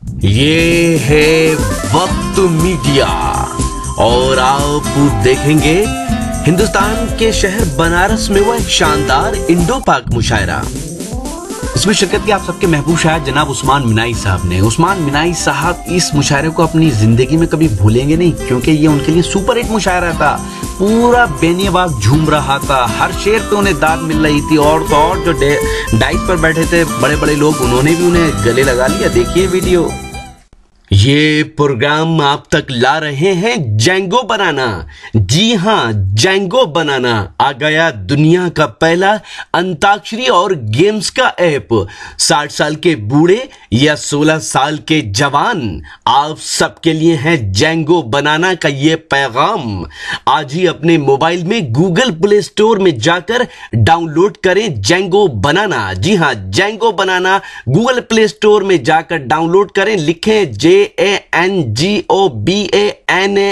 ये है वक्त मीडिया और आप देखेंगे हिंदुस्तान के शहर बनारस में हुआ एक शानदार इंडो पाक मुशायरा। इसमें शिरकत की आप सबके महबूब शायर जनाब उस्मान मिनाई साहब ने। उस्मान मिनाई साहब इस मुशायरे को अपनी जिंदगी में कभी भूलेंगे नहीं, क्योंकि ये उनके लिए सुपर हिट मुशायरा था। पूरा बेनियाबाग झूम रहा था, हर शेर पे उन्हें दाद मिल रही थी। और तो और जो डाइस पर बैठे थे बड़े बड़े लोग, उन्होंने भी उन्हें गले लगा लिया। देखिए वीडियो। ये प्रोग्राम आप तक ला रहे हैं जैंगो बनाना। जी हां, जैंगो बनाना आ गया दुनिया का पहला अंताक्षरी और गेम्स का ऐप। 60 साल के बूढ़े या 16 साल के जवान, आप सबके लिए है जैंगो बनाना का ये पैगाम। आज ही अपने मोबाइल में गूगल प्ले स्टोर में जाकर डाउनलोड करें जैंगो बनाना। जी हां, जैंगो बनाना गूगल प्ले स्टोर में जाकर डाउनलोड करें। लिखें JANGOBANANA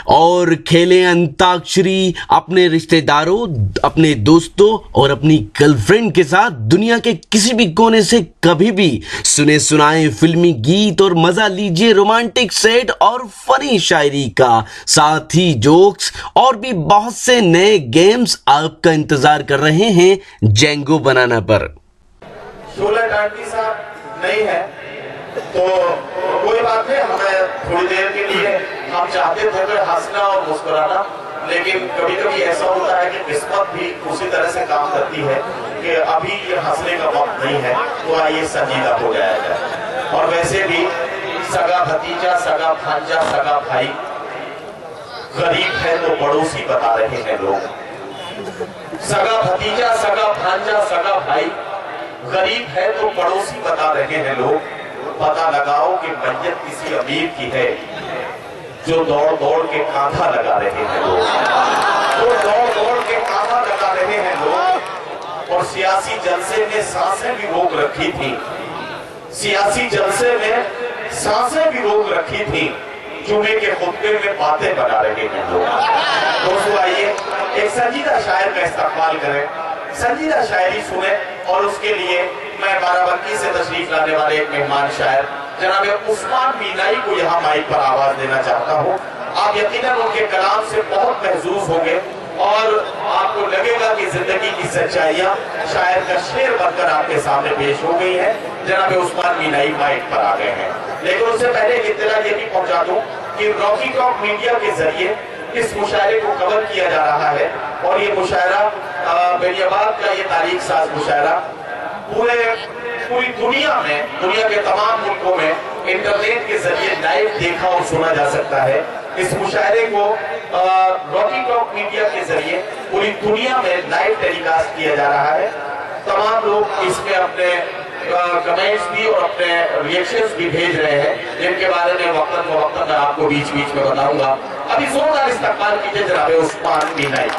और खेलें अंताक्षरी अपने रिश्तेदारों, अपने दोस्तों और अपनी गर्लफ्रेंड के साथ। दुनिया के किसी भी कोने से कभी भी सुने सुनाए फिल्मी गीत और मजा लीजिए रोमांटिक सेट और फनी शायरी का। साथ ही जोक्स और भी बहुत से नए गेम्स आपका इंतजार कर रहे हैं जैंगो बनाना पर। शोला डांटी साहब नहीं है तो कोई बात नहीं, हमें थोड़ी देर के लिए हम चाहते थे तो हंसना और मुस्कुराना, लेकिन कभी कभी ऐसा होता है कि किस्मत भी उसी तरह से काम करती है कि अभी ये हंसने का वक्त नहीं है, तो आइए संजीदा हो जाया जाए। और वैसे भी सगा भतीजा, सगा भांजा, सगा भाई, गरीब है तो पड़ोसी बता रहे हैं लोग। सगा भतीजा, सगा भांजा, सगा भाई, गरीब है तो पड़ोसी बता रहे हैं लोग। पता लगाओ कि मैयत किसी अमीर की है, जो दौड़ दौड़ के कांधा लगा रहे हैं लोग। जो दौड़ दौड़ के कांधा लगा रहे हैं लोग। और सियासी जलसे में सांसें भी रोक रखी थी, सियासी जलसे में सांसें भी रोक रखी थी, जुमे के खुतबे में बातें बना रहे हैं लोग। दोस्तों आइए एक संजीदा शायर का इस्तेमाल करें, संजीदा शायरी सुने। और उसके लिए मैं बाराबंकी से तशरीफ लाने वाले एक मेहमान शायर जनाब उस्मान मिनाई को यहाँ माइक पर आवाज देना चाहता हूँ। आप यकीनन उनके कलाम से बहुत महसूस होंगे और आपको लगेगा कि जिंदगी की सच्चाइयाँ शायर का शेर बनकर आपके सामने पेश हो गई है। जनाब उस्मान मिनाई माइक पर आ गए हैं, लेकिन उससे पहले इत्तला ये भी पहुंचा दूं कि रॉकी टॉक मीडिया के जरिए इस मुशायरे को कवर किया जा रहा है। और ये मुशायरा बेनियाबाद का ये तारीख साज मुशायरा पूरी दुनिया में, दुनिया के तमाम मुल्कों में इंटरनेट के जरिए लाइव देखा और सुना जा सकता है। इस मुशायरे को रॉकी टॉक मीडिया के जरिए पूरी दुनिया में लाइव टेलीकास्ट किया जा रहा है। तमाम लोग इसमें अपने कमेंट्स भी और अपने रिएक्शंस भी भेज रहे हैं, जिनके बारे में वक्तन फवक्तन मैं आपको बीच बीच में बताऊंगा। अभी जोरदार इस्तकबाल कीजिए जनाब उस्मान मिनाई।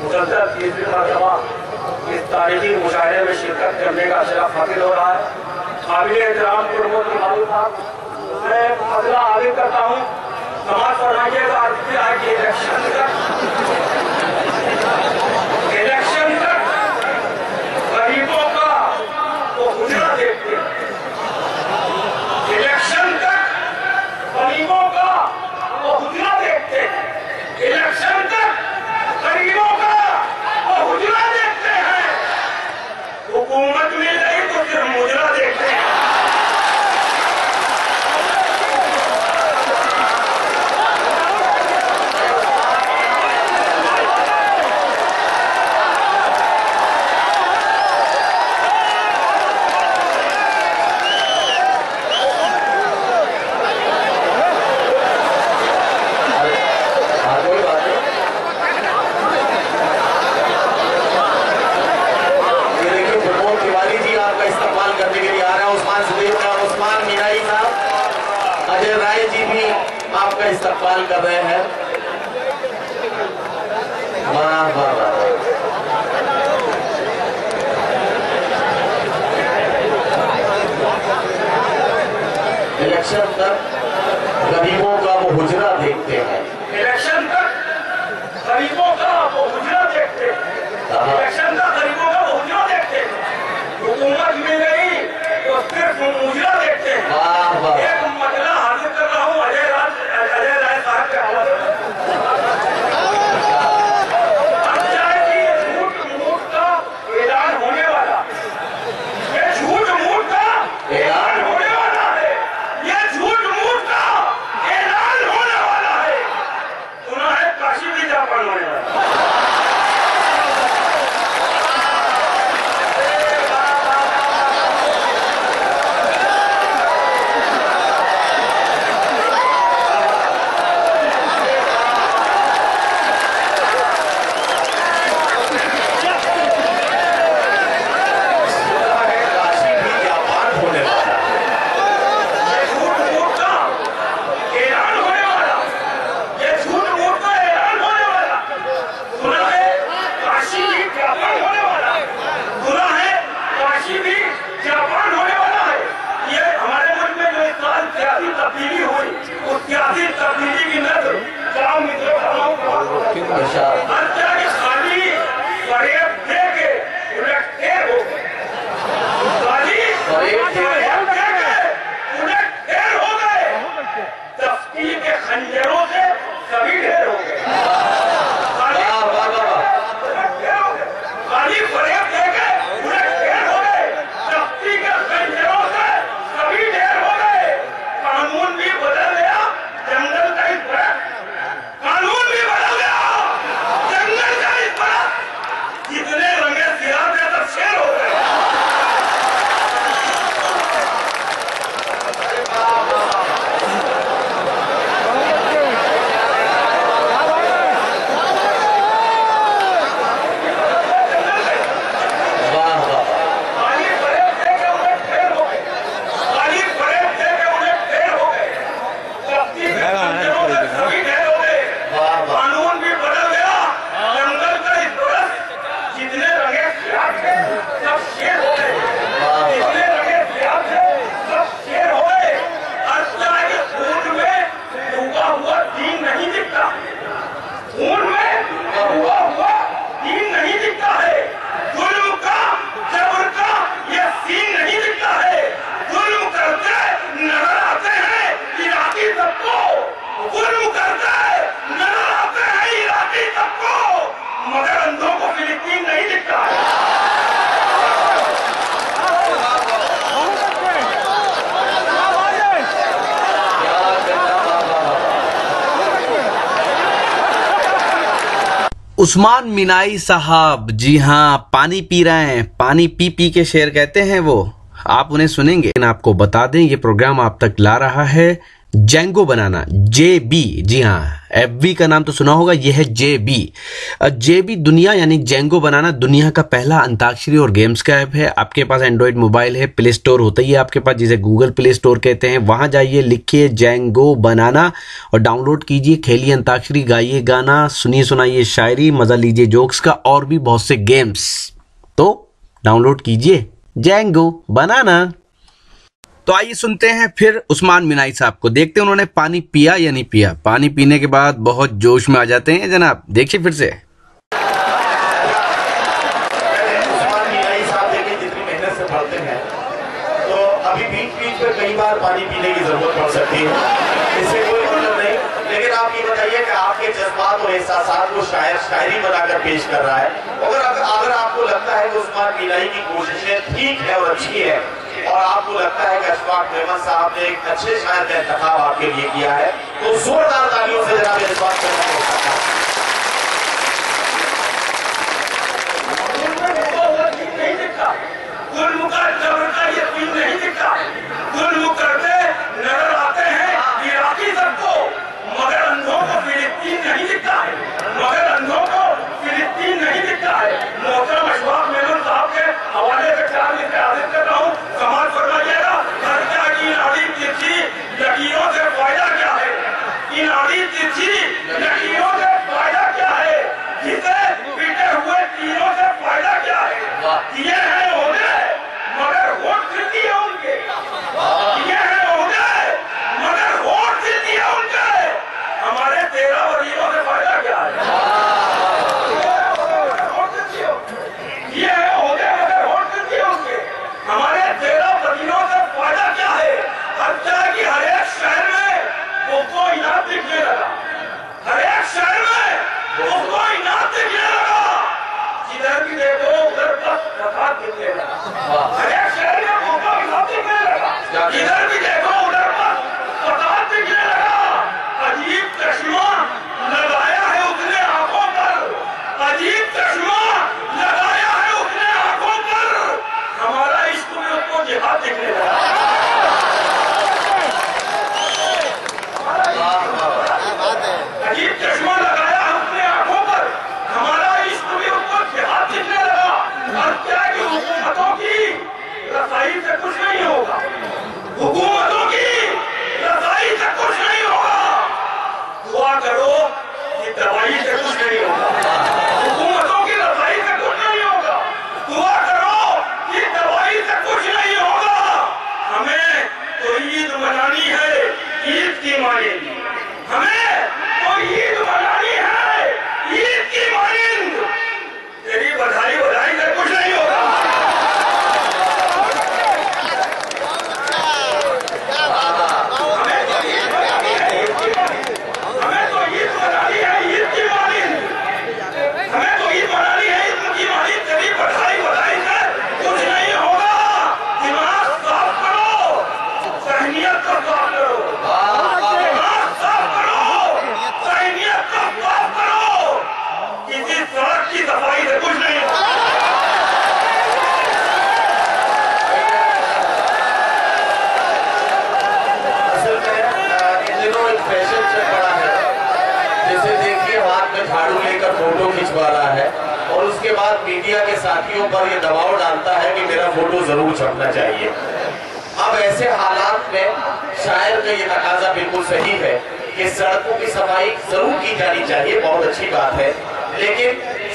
मुसलसल तीसरी मरतबा इस तारीखी मुशायरे में शिरकत करने का शरफ हासिल हो रहा है। काबिल एहतराम प्रमोद तिवारी साहब, मैं मसला आगे करता हूँ। समाज फरमाइएगा इलेक्शन तक गरीबों का वो गुजरा देखते, इलेक्शन तक गरीबों का वो गुजरा देखते, इलेक्शन तक गरीबों का वो गुजरा देखते हैं। हुकूमत मिल रही तो सिर्फ मुजरा देखते हैं। आपका इस्तकबाल कर रहे हैं। वाह वाह वाह। इलेक्शन तक गरीबों का वो हुजरा देखते हैं, इलेक्शन तक गरीबों का वो हुजरा देखते हैं, इलेक्शन तक गरीबों का वो हुजरा देखते हैं। हुकूमत अभी जापान होने वाला है। ये हमारे मुल्क में जो इस साल सियासी तब्दीली हुई, उस सियासी तब्दीली की नजर जाम मित्रों हर तरह की खाली फरेब दे के उलट ढेर हो गए, खाली फरेब दे के उलट ढेर हो गए, तफ्ती के खंजरों से सभी ढेर हो गए, खाली फरेब दे के उलट ढेर हो गए, तफ्ती के खंजरों से सभी ढेर हो गए। कानून भी बदल गया, जंगल का इस बरस, कानून भी बदल गया, जंगल का इस बरस, जितने रंगे सियार थे सब शेर हो गए। खाली फरेब दे के उलट ढेर हो गए, खाली फरेब दे के उलट ढेर हो गए, तफ्ती के खंजरों से सभी ढेर हो गए। कानून भी बदल गया, जंगल का इस बरस, जितने रंगे सियार थे सब शेर हो गए, जितने रंगे सियार थे सब शेर हो गए। हर तरह के खून में डूबा हुआ दीन नहीं दिखता, खून में डूबा हुआ दीन नहीं दिखता है, जुल्म का जबर का ये सीन नहीं दिखता है। जुल्म करते नजर आते हैं इराकी सबको, जुल्म करते नजर आते हैं इराकी सबको, मगर अंधों को फिलिस्तीन नहीं दिखता है। उस्मान मिनाई साहब, जी हाँ, पानी पी रहे हैं, पानी पी पी के शेर कहते हैं वो, आप उन्हें सुनेंगे। लेकिन आपको बता दें ये प्रोग्राम आप तक ला रहा है जेंगो बनाना, जेबी, जी हाँ, एफबी का नाम तो सुना होगा, यह है जेबी। जेबी दुनिया यानी जेंगो बनाना दुनिया का पहला अंताक्षरी और गेम्स का ऐप है। आपके पास एंड्रॉइड मोबाइल है, प्ले स्टोर होता ही है आपके पास, जिसे गूगल प्ले स्टोर कहते हैं। वहां जाइए, लिखिए जेंगो बनाना और डाउनलोड कीजिए, खेलिए अंताक्षरी, गाइए गाना, सुनिए सुनाइए शायरी, मजा लीजिए जोक्स का और भी बहुत से गेम्स। तो डाउनलोड कीजिए जेंगो बनाना। तो आइए सुनते हैं फिर उस्मान मिनाई साहब को, देखते हैं उन्होंने पानी पिया या नहीं पिया। पानी पीने के बाद बहुत जोश में आ जाते हैं जनाब, देखिए फिर से। उस्मान मिनाई साहब देखिए जितनी मेहनत से पढ़ते हैं, तो अभी बीच बीच में कई बार पानी पीने की जरूरत पड़ सकती है, इससे कोई मतलब नहीं। लेकिन आप ये बताइए कि आपके जज्बात और एहसासात को शायर शायरी बनाकर पेश कर रहा है। अगर आपको लगता है कि उस्मान मिनाई की कोशिशें ठीक है और अच्छी है, और आपको लगता है कि अशफाक मेमन साहब ने एक अच्छे शायर का इंतखाब आपके लिए किया है, तो जोरदार तालियों से जनाब अशफाक मेमन नहीं दिखता, जुल्म का जबर का यकीन नहीं दिखता, जुल्म करते नजर आते हैं इराकी सबको, मगर अंधों को फिलिस्तीन नहीं दिखता है, मगर अंधों को फिलिस्तीन नहीं दिखता है। मोहतरम अशफाक मेमन साहब के हवाले से ख्याल से हाजिर कर रहा हूँ, समाज फरमाइएगा हर क्या की आड़ी तिरछी लकीरों से फायदा क्या है, इन आड़ी तिरछी लकीरों से फायदा क्या है, जिसे पीटे हुए तीरों से फायदा क्या है। ये है ओहदे मगर वोट सिद्धि है उनके, ये है ओहदे मगर वोट सिद्धि है उनके, हमारे 13 वजीरों से फायदा क्या है। ये है ओहदे मगर वोट सिद्धि है उनके, हमारे 13 वजीरों से फायदा क्या है। हर तरह की हर एक शहर में उसको इनाम दिखने लगा, हर एक शहर में उसको इनाम दिखने लगा, जिधर भी देखो उधर बस फसाद दिखने लगा, हर एक शहर में उसको इनाम दिखने लगा, जिधर भी देखो उधर बस फसाद दिखने लगा। अजीब चश्मा लगाया है उसने आंखों पर, अजीब चश्मा लगाया है उसने आंखों पर, हमारा इश्क में उसको जिहाद दिखने लगा। अजीब चश्मा लगाया है उसने आंखों पर, हमारा इश्क भी उसको जिहाद दिखने लगा। और क्या कि हुकूमतों की रसाई से कुछ नहीं होगा, हुकूमतों की रसाई से कुछ नहीं होगा, दुआ करो कि दवाई से कुछ नहीं होगा, हुकूमतों की रसाई से कुछ नहीं होगा, दुआ करो कि दवाई से मानिंद, हमें तो ईद मनानी है, ईद की मानिंद। तेरी बधाई बधाई से कुछ नहीं होगा। झाड़ू लेकर फोटो खिंचवा रहा है और उसके बाद मीडिया के साथियों पर ये दबाव डालता है कि मेरा फोटो जरूर छपना चाहिए। अब ऐसे हालात में शायर का ये तकाजा बिल्कुल सही है कि सड़कों की सफाई जरूर की जानी चाहिए, बहुत अच्छी बात है, लेकिन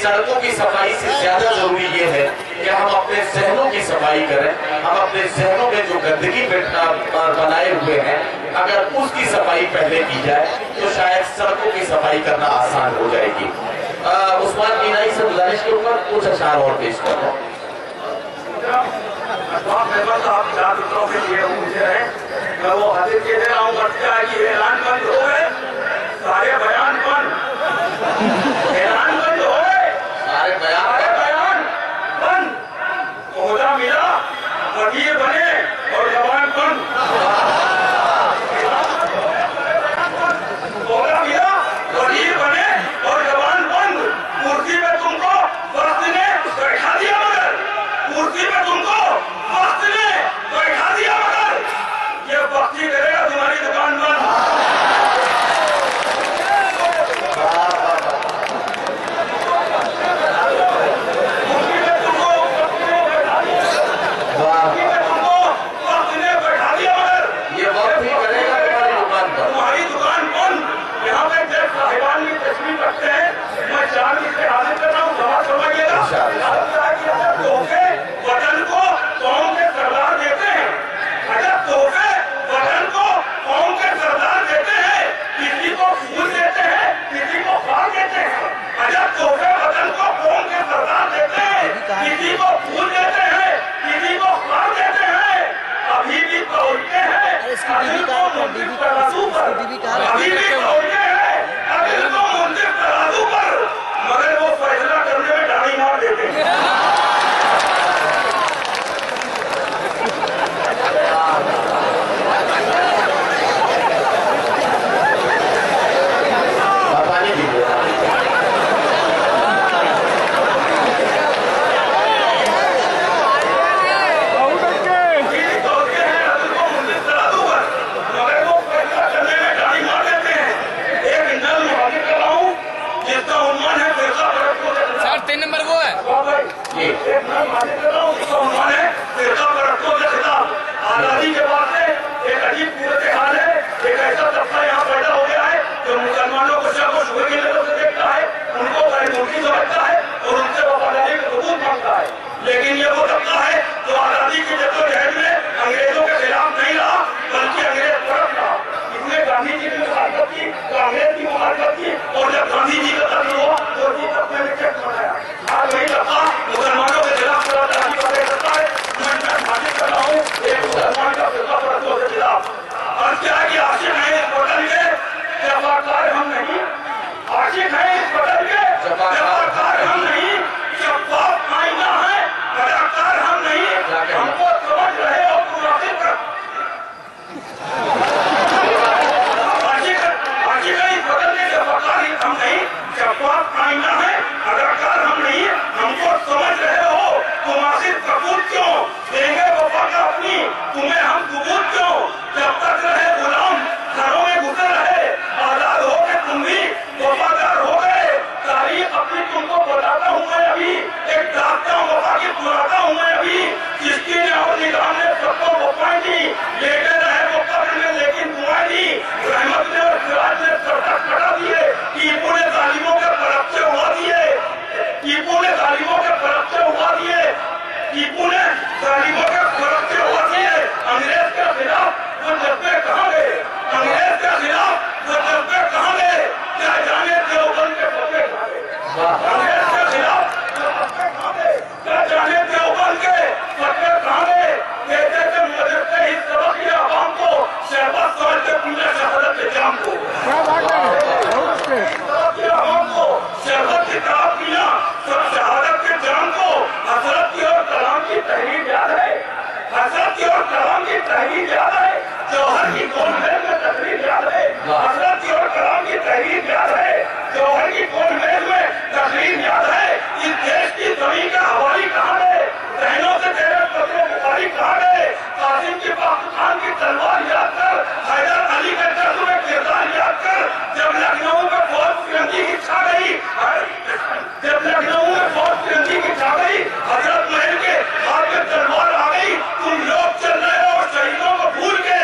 सड़कों की सफाई से ज्यादा जरूरी ये है कि हम अपने जहनों की सफाई करें। हम अपने जहनों में जो गंदगी बनाए हुए हैं, अगर उसकी सफाई पहले की जाए तो शायद सड़कों की सफाई करना आसान हो जाएगी। उस्मान मीनाई से गुजारिश के ऊपर कुछ अशार और पेश करना। मैं वो हाजिर के दे रहा हूँ, ऐलान बंद हो गए, सारे बयान बंद, ऐलान बंद हो गए, सारे बयान बंद, ओहदा मिला, वजीर बने और जवान बंद, ओहदा मिला, वजीर बने और जवान बंद। कुर्सी पे तुमको वक्त ने बैठा दिया, मगर कुर्सी पे तुमको वक्त ने बैठा दिया, मगर ये वक्ती करेगा तुम्हारी दुकान बंद। वतन को कौम के सरदार देते हैं, अगर तोहफे वतन को कौम के सरदार देते हैं, किसी को फूल देते हैं, किसी को फल देते हैं। अगर तोहफे वतन को कौम के सरदार देते हैं, किसी को फूल देते हैं, किसी को फल देते हैं, अभी भी तोड़ते हैं, अभी को मुंसिफ तराजू पर, अभी भी तोड़ते हैं, अभी को मुंसिफ तराजू पर, मगर वो फैसला करने में डाली मार देते हैं। आजादी के बाद से एक अजीब सूरत हाल है, एक ऐसा तबका यहाँ पैदा हो गया है जो मुसलमानों को सिर्फ शुगर की नजर से देखता है, उनको मुल्की समझता है और उनसे वफादारी का सबूत मांगता है। लेकिन ये वो तबका है जो आजादी की जद्दोजहद में अंग्रेजों के खिलाफ नहीं रहा, बल्कि अंग्रेज तरफ रहा। इसने गांधी जी की मुखालफत की, कांग्रेस की मुखालफत की, और जब गांधी जी का कत्ल हुआ तो उसी तबके ने चेक बनाया। आज वही तबका मुसलमानों के खिलाफ करता है। मैं हाजिर कर रहा हूँ एक मुसलमान का फिरका परस्तों के खिलाफ। और क्या कि आशिक है इस वतन के, जफाकार हम नहीं, आशिक है इस वतन के, जफाकार हम नहीं, शफाफ आईना है, अदाकार हम नहीं, हमको समझ रहे हो मुनाफिक। आशिक है इस वतन के, जफाकार हम नहीं, शफाफ आईना है, अदाकार हम नहीं, हमको समझ रहे हो तुम आखिर कबूल क्यों देंगे वफा का अपनी, तुम्हें हम कबूल क्यों, जब तक रहे गुलाम घरों में घुसे रहे, आजाद हो गए तुम भी वफादार हो गए। तारीख अपनी तुमको बताता हूँ मैं अभी, एक दास्तां वफा की सुनाता हूँ मैं अभी। जिसकी ने और निगाह ने सबको वफाएं दी, लेटे रहे वो कब्र में लेकिन दुआएं दी, रहमत ने और सिराज ने सरकार कटा दिए, टीपू ने जालिमों के परफ्ते उड़ा दिए, टीपू ने जालिमों के परफ्ते उड़ा दिए, टीपू ने जालिमों के परफ्ते उड़ा दिए। अंग्रेज के खिलाफ वो जज्बे कहाँ गए, अंग्रेज के खिलाफ तहरीर याद है, जौहर की गोलमेज में तकरीर याद है, हजरत और कलाम की तहरीर याद है, जौहर की गोलमेज में तकरीर याद है। इस देश की जमीन का हवाली कहाँ है? बहनों से तेरे पत्रों बुखारी कहाँ है? कासिम की पाकिस्तान की तलवार याद कर, हैदर अली के दर्द में किरदार याद कर। जब लखनऊ में फौज तिरंगी की छा गई, जब लखनऊ में फौज तिरंगी की छा गई, हजरत महल के हाथ में तलवार आ गई, तुम लोग चल रहे हो शहीदों को भूल के।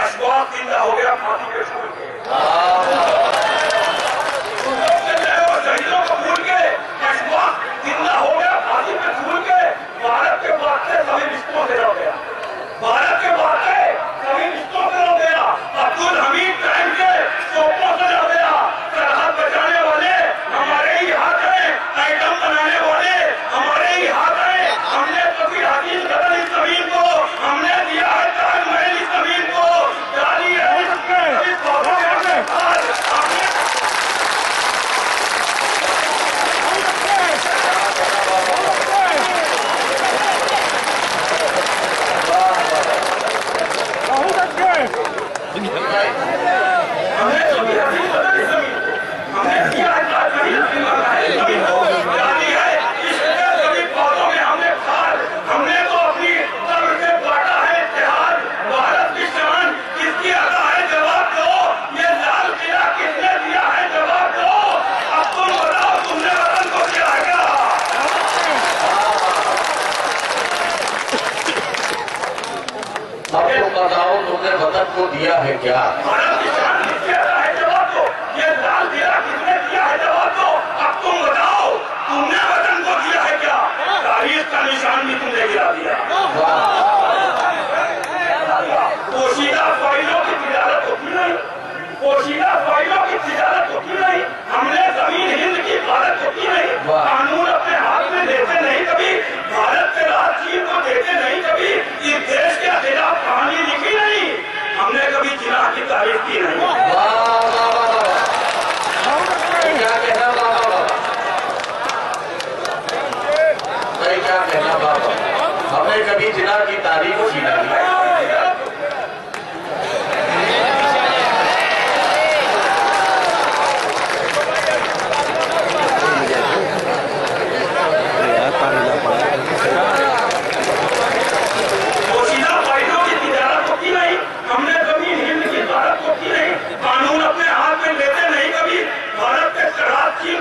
अशफाक जिंदा हो गया फांसी पे झूल के, तुम लोग चल रहे हो शहीदों को भूल के। अशफाक जिंदा हो गया फांसी पे झूल के। भारत के वास्ते सभी रिश्तों से लड़ गया, भारत के वास्ते सभी रिश्तों से लड़ गया। अब्दुल हमीद टाइम के तोपों से लड़ गया। सरहद बचाने वाले हमारे ही हाथ हैं, आइटम बनाने वाले हमारे ही हाथ हैं। हमने कभी हकीम कदर इस जमीन को, हमने दिया है ताजमहल इस जमीन को, डाली है इस पौधों में हमने को दिया है क्या? भारत की शान किसने दिया है? जवाब दो। ये लाल किला किसने दिया है? जवाब दो। अब तुम बताओ, तुमने वतन को दिया है क्या? तारीख का निशान भी तुमने गिरा दिया। पोशीदा फाइलों की तिजारत होती नहीं, पोशीदा फाइलों की तिजारत होती नहीं। हमने जमीन हिंद की भारत होती नहीं, कानून अपने हाथ में लेते नहीं कभी, भारत के राज चीन को देते नहीं कभी, इस देश के खिलाफ कहानी लिखी नहीं, हमने कभी जिनाह की तारीफ की नहीं। क्या कहना बाबा? क्या कहना बाबा? हमने कभी जिनाह की तारीफ की नहीं।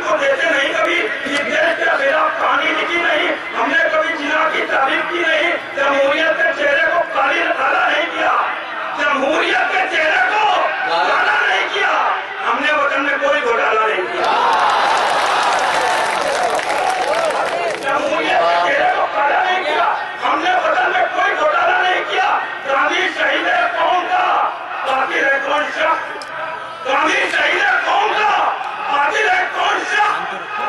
को देते नहीं कभी, इस देश के खिलाफ कहानी लिखी नहीं, हमने कभी जिना की तारीफ की नहीं, जमहूरियत के चेहरे को काला नहीं किया, जमहूरियत के चेहरे को काला नहीं किया, हमने वतन में कोई घोटाला नहीं किया, जमहूरियत के चेहरे को काला नहीं किया, हमने वतन में कोई घोटाला नहीं किया। गांधी शहीद है कौन का, बाकी है कौन शख्स, गांधी शहीद है कौन का, बाकी है कौन शख्स,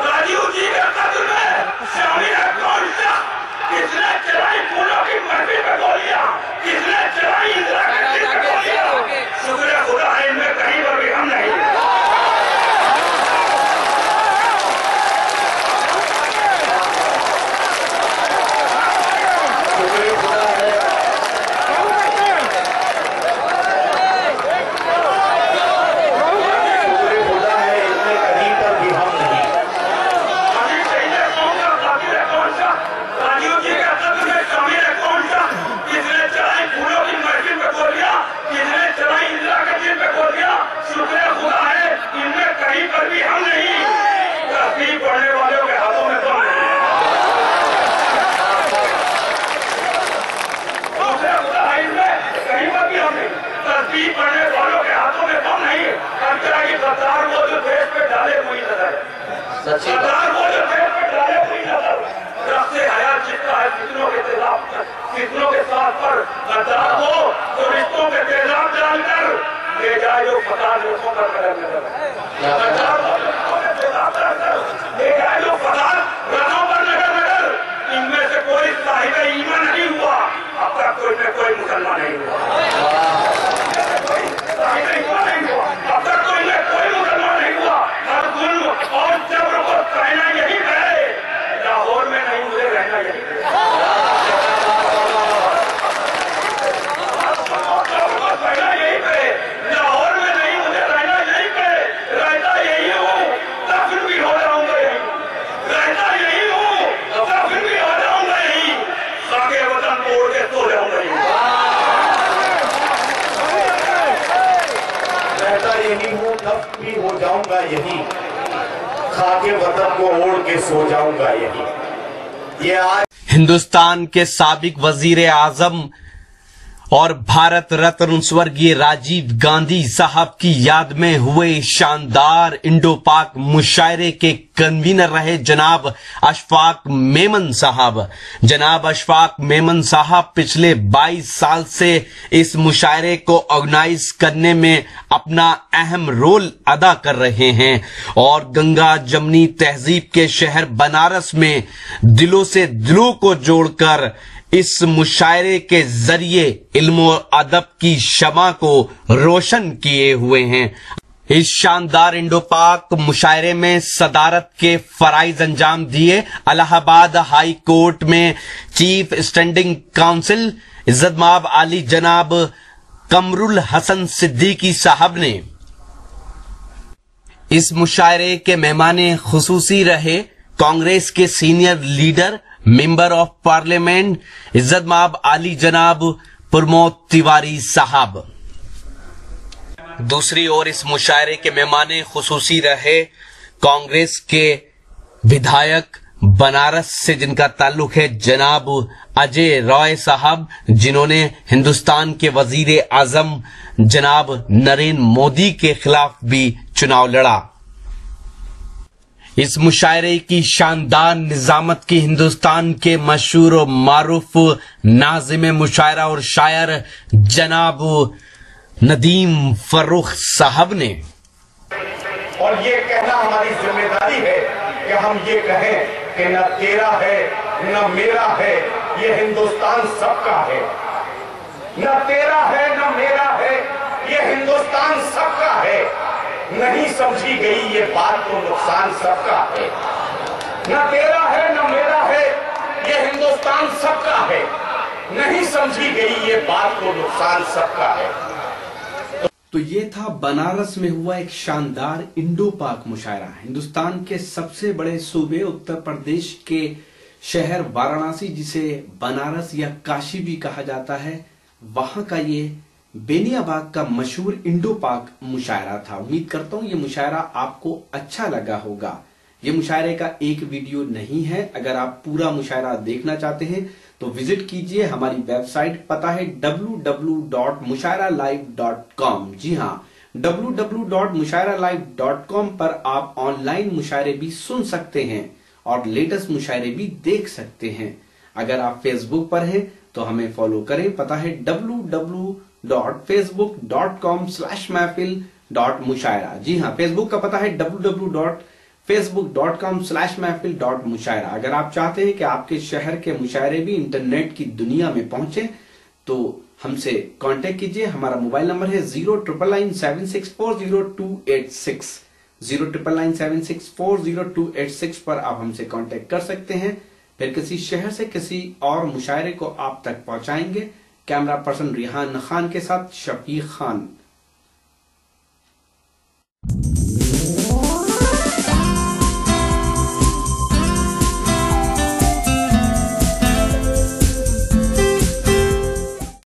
राजीव जी के कत्ल में शामिल है कौन शख्स, किसने चलाई फूलों की महफिल पे गोलियां, किसने चलाई इंदिरा गांधी पे गोलियां, शुक्र खुदा है इनमें कहीं पर भी हम नहीं। सरदार वो जो देश पे डाले हुई नजर, सरदार वो जो देश पे डाले हुई नजर, रफ्ते हयात जितना है फितनों के खिलाफ, फितनों के साथ पर सरदार वो जो रिश्तों के तेजाब डालकर ले जाए जो फसाद लोगों का कदम नजर, सरदार वो जो रिश्तों के तेजाब डालकर ले जाए जो फसाद रथों पर नगर नगर, इनमें से कोई साहिब ईमान नहीं हुआ, अब तक कोई में कोई मुसलमान नहीं हुआ, साहिब ईमान नहीं हुआ, अब तक कोई में कोई मुसलमान नहीं हुआ। हर जुल्म और जबर को कहना यही है, लाहौर में नहीं मुझे रहना यही है। दस्त भी हो जाऊंगा यही, खाके वतन को ओढ़ के सो जाऊंगा यही। ये आज हिंदुस्तान के साबिक वजीर आजम और भारत रत्न स्वर्गीय राजीव गांधी साहब की याद में हुए शानदार इंडो पाक मुशायरे के कन्वीनर रहे जनाब अशफाक मेमन साहब। जनाब अशफाक मेमन साहब पिछले 22 साल से इस मुशायरे को ऑर्गेनाइज करने में अपना अहम रोल अदा कर रहे हैं और गंगा जमनी तहजीब के शहर बनारस में दिलों से दिलों को जोड़कर इस मुशायरे के जरिए इल्म और अदब की शमा को रोशन किए हुए हैं। इस शानदार इंडो पाक मुशायरे में सदारत के फराइज अंजाम दिए इलाहाबाद हाई कोर्ट में चीफ स्टैंडिंग काउंसिल इज्जतमाब आली जनाब कमरुल हसन सिद्दीकी साहब ने। इस मुशायरे के मेहमान खुसूसी रहे कांग्रेस के senior leader member of parliament इज्जतमाब आली जनाब प्रमोद तिवारी साहब। दूसरी ओर इस मुशायरे के मेहमान खुसूसी रहे कांग्रेस के विधायक बनारस से जिनका ताल्लुक है जनाब अजय रॉय साहब, जिन्होंने हिंदुस्तान के वजीर आजम जनाब नरेंद्र मोदी के खिलाफ भी चुनाव लड़ा। इस मुशायरे की शानदार निजामत की हिंदुस्तान के मशहूर और मारूफ नाज़िम मुशायरा और शायर जनाब नदीम फर्रुख साहब ने। और ये कहना हमारी जिम्मेदारी है कि हम ये कहें कि न तेरा है न मेरा है, ये हिंदुस्तान सबका है। न तेरा है न मेरा है, ये हिंदुस्तान सबका है। नहीं समझी गई ये बात तो नुकसान सबका है। न तेरा है न मेरा है, ये हिंदुस्तान सबका है। नहीं समझी गई ये बात तो नुकसान सबका है। तो ये था बनारस में हुआ एक शानदार इंडो पाक मुशायरा। हिंदुस्तान के सबसे बड़े सूबे उत्तर प्रदेश के शहर वाराणसी, जिसे बनारस या काशी भी कहा जाता है, वहां का ये बेनियाबाग का मशहूर इंडो पाक मुशायरा था। उम्मीद करता हूं ये मुशायरा आपको अच्छा लगा होगा। ये मुशायरे का एक वीडियो नहीं है, अगर आप पूरा मुशायरा देखना चाहते हैं तो विजिट कीजिए हमारी वेबसाइट, पता है www.mushairalive.com। जी हाँ, www.mushairalive.com पर आप ऑनलाइन मुशायरे भी सुन सकते हैं और लेटेस्ट मुशायरे भी देख सकते हैं। अगर आप फेसबुक पर हैं तो हमें फॉलो करें, पता है www.facebook.com/महफिल.मुशायरा। जी हाँ, फेसबुक का पता है www.facebook.com/महफिल.मुशायरा। अगर आप चाहते हैं कि आपके शहर के मुशायरे भी इंटरनेट की दुनिया में पहुंचे तो हमसे कांटेक्ट कीजिए। हमारा मोबाइल नंबर है 09997640286 09997640286 पर आप हमसे कांटेक्ट कर सकते हैं। फिर किसी शहर से किसी और मुशायरे को आप तक पहुंचाएंगे। कैमरा पर्सन रिहान खान के साथ शफीक खान।